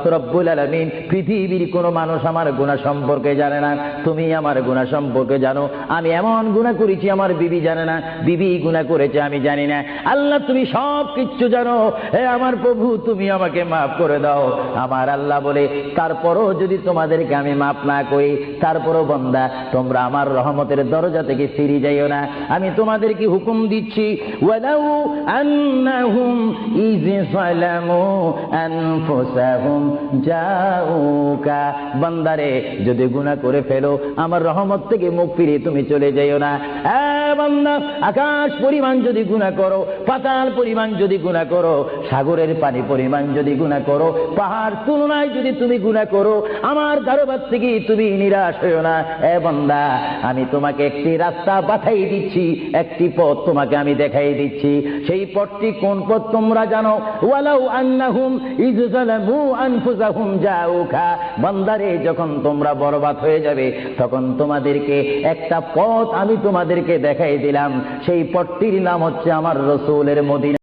রব্বুল আলামিন পৃথিবীর কোনো মানুষ আমার গুনাহ সম্পর্কে জানে না, তুমি আমার গুনাহ সম্পর্কে জানো। আমি এমন গুনাহ করেছি আমার বিবি জানে না, বিবি গুনাহ করেছে আমি জানি না। আল্লাহ তুমি সব কিচ্ছু জানো, হে আমার প্রভু তুমি আমাকে মাফ করে দাও। আমার আল্লাহ বলে তারপরও যদি তোমাদেরকে আমি মাফ না করি, তারপরও বান্দা তোমরা আমার রহমতের দরজা থেকে ফিরে যাইও না। আমি তোমাদেরকে হুকুম দিচ্ছি, ওয়ালাউ আন্নাহুম ইয যালামু আনফুসাহুম জাউকা, বান্দারে যদি গুনাহ করে ফেলো আমার রহমত থেকে মুখ ফিরিয়ে তুমি চলে যাইও না। বান্দা আকাশ পরিমাণ যদি গুনাহ করো, পাতাল পরিমাণ যদি গুনাহ করো, সাগরের পানি পরিমাণ যদি গুনাহ করো, পাহাড় তুলনায় যদি তুমি গুনাহ করো, আমার দরবার থেকে তুমি নিরাশ হইও না। বান্দা আমি তোমাকে একটি রাস্তা পাঠাই দিচ্ছি, একটি পথ তোমাকে আমি দেখাই দিচ্ছি। সেই পথটি কোন পথ তোমরা জানো? ওয়ালাউ আন্নাহুম ইয যালামু আনফুসাহুম জাউকা, বান্দারে যখন তোমরা বরবাদ হয়ে যাবে তখন তোমাদেরকে একটা পথ আমি তোমাদেরকে দেখাই দিলাম, সেই পথটির নাম হচ্ছে আমার রাসূলের মদিনা।